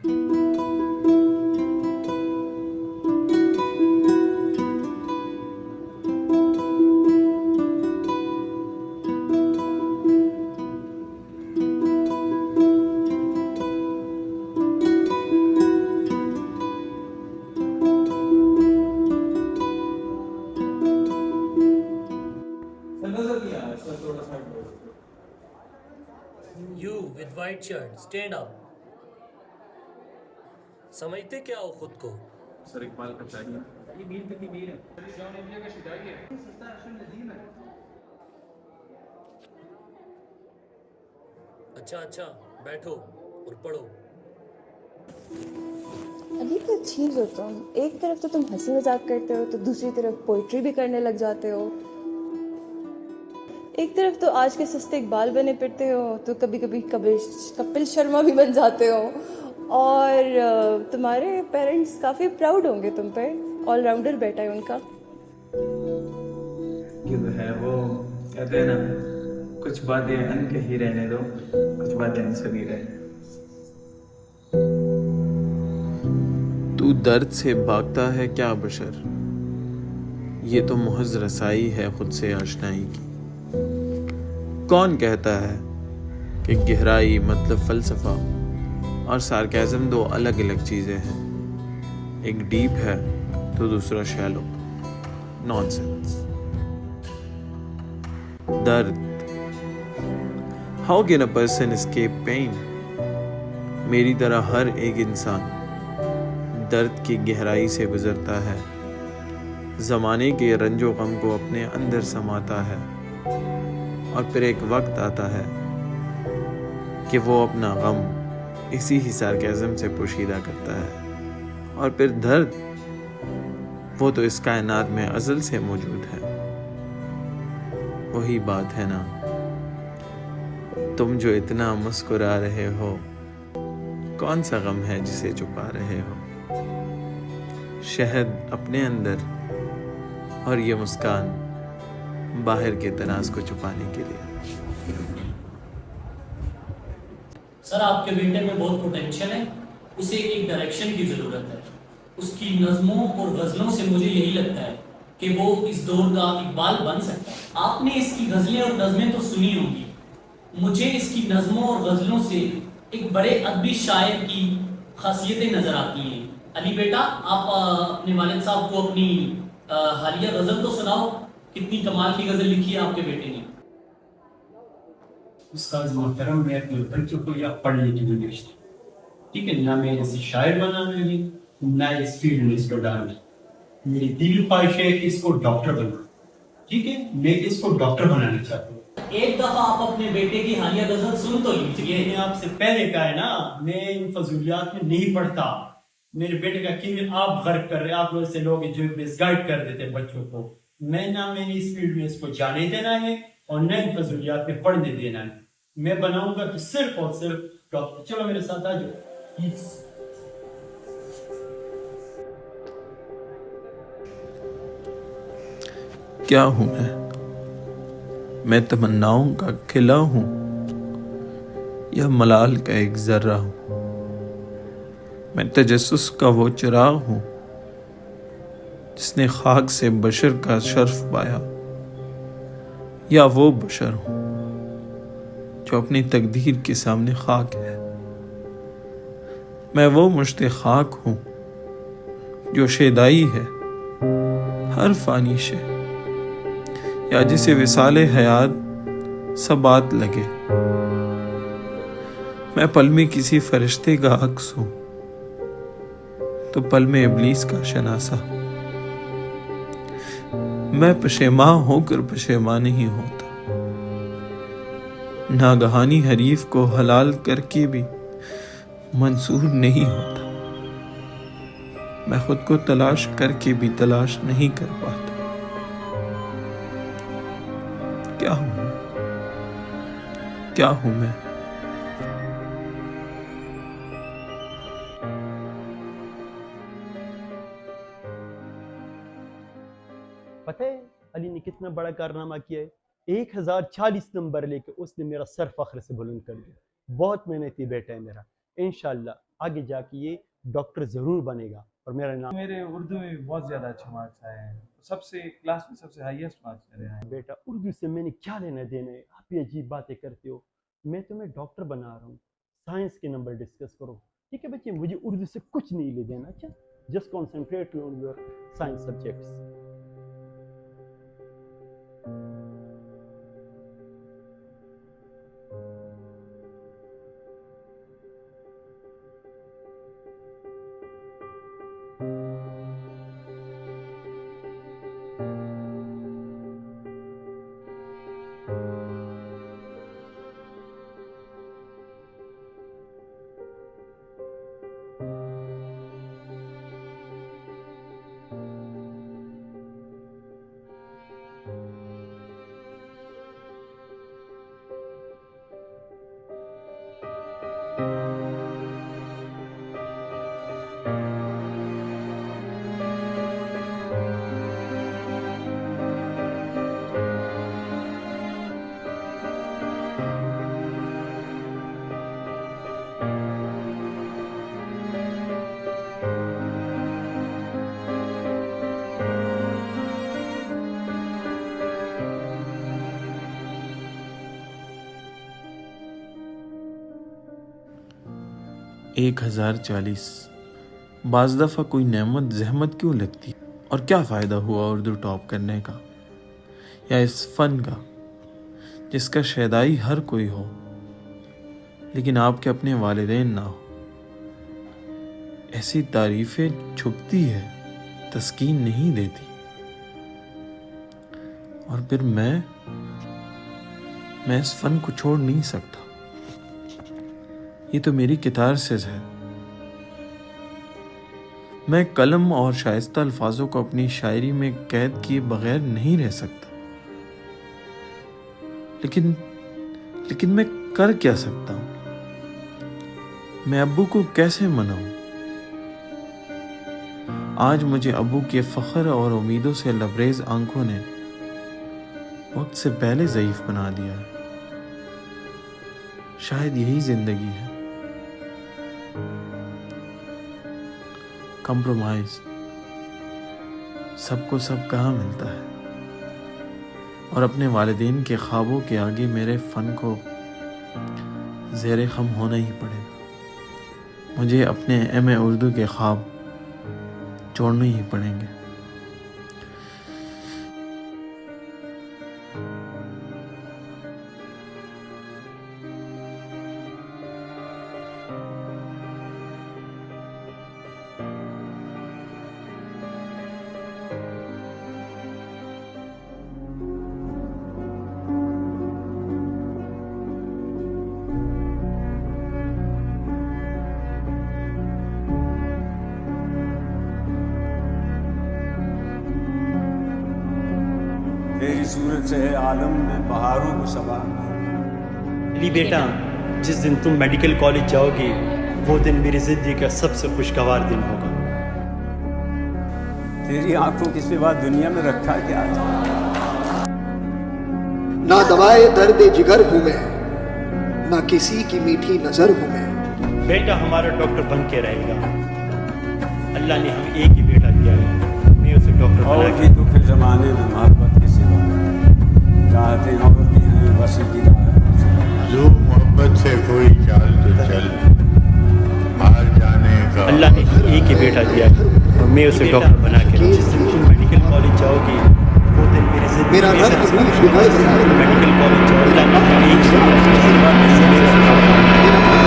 You with white shirt, stand up. समझते क्या हो खुद को? सर इकबाल का चाहिए। ये मील कितनी मील है? जॉन एवलिया का शिदाई है। सस्ता अशल नदीम है। अच्छा अच्छा, बैठो और पढ़ो। अली क्या चीज हो तुम। एक तरफ तो तुम हंसी मजाक करते हो तो दूसरी तरफ पोइट्री भी करने लग जाते हो। एक तरफ तो आज के सस्ते इकबाल बने फिरते हो तो कभी कभी कपिल शर्मा भी बन जाते हो। और तुम्हारे पेरेंट्स काफ़ी प्राउड होंगे तुम पे। ऑलराउंडर बेटा है उनका। कि जो है वो कहते हैं ना, कुछ बातें अनकही रहने दो, कुछ बातें अनसुनी रहने दो। तू दर्द से भागता है क्या बशर, ये तो मुहज़ रसाई है खुद से आशनाई की। कौन कहता है कि गहराई मतलब फ़लसफ़ा और सार्केज़म दो अलग अलग चीज़ें हैं। एक डीप है तो दूसरा शैलो। नॉनसेंस। दर्द। How can a person escape pain? मेरी तरह हर एक इंसान दर्द की गहराई से गुजरता है, ज़माने के रंजो गम को अपने अंदर समाता है, और फिर एक वक्त आता है कि वो अपना गम इसी ही सार्केज़म से पोशीदा करता है। और फिर दर्द, वो तो इस कायनात में अज़ल से मौजूद है। वही बात है ना, तुम जो इतना मुस्कुरा रहे हो, कौन सा गम है जिसे छुपा रहे हो? शहद अपने अंदर और ये मुस्कान बाहर के तनाज को छुपाने के लिए। सर आपके बेटे में बहुत पोटेंशियल है, उसे एक डायरेक्शन की ज़रूरत है। उसकी नज़मों और गज़लों से मुझे यही लगता है कि वो इस दौर का इकबाल बन सकता है। आपने इसकी गज़लें और नज़में तो सुनी होंगी, मुझे इसकी नज़मों और गज़लों से एक बड़े अदबी शायर की खासियतें नज़र आती हैं। अली बेटा, आप अपने वालिद साहब को अपनी हालिया गज़ल तो सुनाओ, कितनी कमाल की गज़ल लिखी है आपके बेटे ने। उस्ताद मोहतरम, मैं अपने बच्चों को या पढ़ने के लिए भेजता हूँ, ठीक है ना। मैं इसे शायर बनाने लगी, ना इस फील्ड में इसको डालना। मेरी दिल ख्वाहिश है कि इसको डॉक्टर बनाऊं, ठीक है। मैं इसको डॉक्टर बनाना चाहता हूँ। एक दफा आप अपने बेटे की हालिया गज़ल सुन तो लीजिए। मैंने आपसे पहले कहा है ना, मैं इन फजूलियात में नहीं पढ़ता। मेरे बेटे का केवल आप गर्क कर रहे, आप लोग से लोग जो मिसगाइड कर देते हैं बच्चों को। मैंने इस फील्ड में इसको जाने देना है और न इन फजूलियात में पढ़ने देना है। मैं बनाऊंगा तो सिर्फ और सिर्फ डॉक्टर। चलो मेरे साथ आ जाओ। क्या हूं मैं तमन्नाओं का खिला हूं या मलाल का एक जर्रा हूं? मैं तजस्सुस का वो चिराग हूं जिसने खाक से बशर का शर्फ पाया, या वो बशर हूं जो अपनी तकदीर के सामने खाक है? मैं वो मुश्ते खाक हूं जो शेदाई है हर फानी शे, या जिसे विसाले हयात सबात लगे। मैं पल में किसी फरिश्ते का अक्स हूं तो पल में इब्लीस का शनासा। मैं पशेमा होकर पशेमा नहीं होता, नागहानी हरीफ को हलाल करके भी मंसूर नहीं होता। मैं खुद को तलाश करके भी तलाश नहीं कर पाता। क्या हूं मैं? पता है अली ने कितना बड़ा कारनामा किया है? 1040 नंबर लेके उसने मेरा सर फख्र से बुलंद कर दिया। बहुत मेहनती बेटा है मेरा। इंशाल्लाह आगे जाके ये डॉक्टर ज़रूर बनेगा। और मेरा नाम मेरे उर्दू में बहुत ज़्यादा अच्छे मार्क्स आए हैं, सबसे क्लास में सबसे हाईएस्ट मार्क्स मेरे आए हैं। बेटा, उर्दू से मैंने क्या लेना देना है? आप ये अजीब बातें करते हो। मैं तुम्हें डॉक्टर बना रहा हूँ, साइंस के नंबर डिस्कस करो। ठीक है बच्चे, मुझे उर्दू से कुछ नहीं ले देना। अच्छा, just concentrate on your science subjects. एक 1040। बाज़ दफ़ा कोई नेमत जहमत क्यों लगती, और क्या फ़ायदा हुआ उर्दू टॉप करने का, या इस फ़न का जिसका शैदाई हर कोई हो लेकिन आपके अपने वालिदैन ना हो। ऐसी तारीफ़ें छुपती है, तस्कीन नहीं देती। और फिर मैं इस फ़न को छोड़ नहीं सकता। ये तो मेरी कितारसिस है। मैं कलम और शाइस्ता अल्फाजों को अपनी शायरी में कैद किए बगैर नहीं रह सकता। लेकिन मैं कर क्या सकता हूं? मैं अब्बू को कैसे मनाऊं? आज मुझे अब्बू के फख्र और उम्मीदों से लबरेज आंखों ने वक्त से पहले ज़ईफ बना दिया है। शायद यही जिंदगी है, कंप्रोमाइज। सबको सब कहाँ मिलता है, और अपने वालिदैन के ख्वाबों के आगे मेरे फ़न को ज़ेरे ख़म होना ही पड़ेगा। मुझे अपने एम.ए. उर्दू के ख्वाब छोड़ने ही पड़ेंगे। तेरी सूरत से है आलम में बहारों को सबा। अली बेटा, जिस दिन तुम मेडिकल कॉलेज जाओगे वो दिन मेरी ज़िंदगी का सबसे खुशगवार दिन होगा। तेरी आंखों के सिवा दुनिया में रखा क्या था? ना दवाए दर्द जिगर हूँ मैं, ना किसी की मीठी नजर हूँ मैं। बेटा हमारा डॉक्टर बन के रहेगा। अल्लाह ने हमें एक ही बेटा दिया है, मैं उसे डॉक्टर और बना भी दुख ज़माने में मोहब्बत के सिवा चाहते और भी हैं बस की राह। जो मोहब्बत से कोई चाल तो चल, हार जाने का अल्लाह ने एक ही बेटा दिया है और मैं उसे डॉक्टर बना के रखूंगा। जिस दिन तुम मेडिकल कॉलेज जाओगे वो दिन मेरी ज़िंदगी मेरा में रंग सबसे भी खुशगवार दिन बिगड़ होगा। मेडिकल कॉलेज जाओ, अल्लाह ने हमें एक ही बेटा दिया है और मैं उसे डॉक्टर बना के रखूंगा।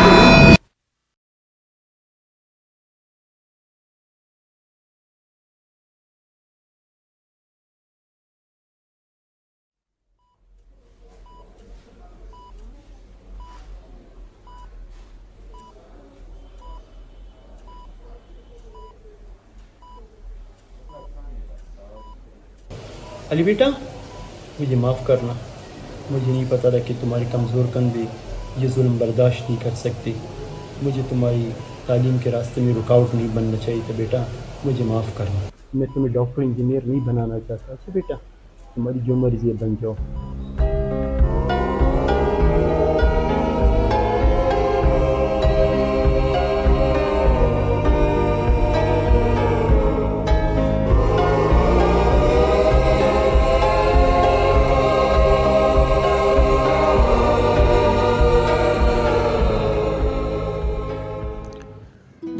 अली बेटा, मुझे माफ़ करना। मुझे नहीं पता था कि तुम्हारी कमज़ोर कंधे ये जुल्म बर्दाश्त नहीं कर सकती। मुझे तुम्हारी तालीम के रास्ते में रुकावट नहीं बनना चाहिए था बेटा, मुझे माफ़ करना। मैं तुम्हें डॉक्टर इंजीनियर नहीं बनाना चाहता। अच्छा बेटा, तुम्हारी जो मर्ज़ी है बन जाओ।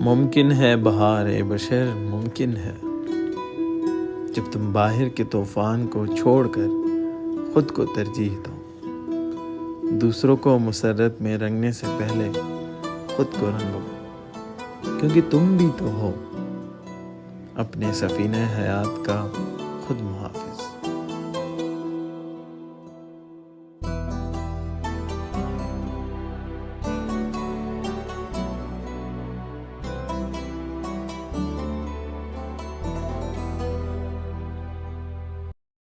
मुमकिन है बहार ए बशर, मुमकिन है जब तुम बाहर के तूफान को छोड़कर खुद को तरजीह दो। दूसरों को मुसर्रत में रंगने से पहले खुद को रंगो, क्योंकि तुम भी तो हो अपने सफीने हयात का खुद मुहाफिज।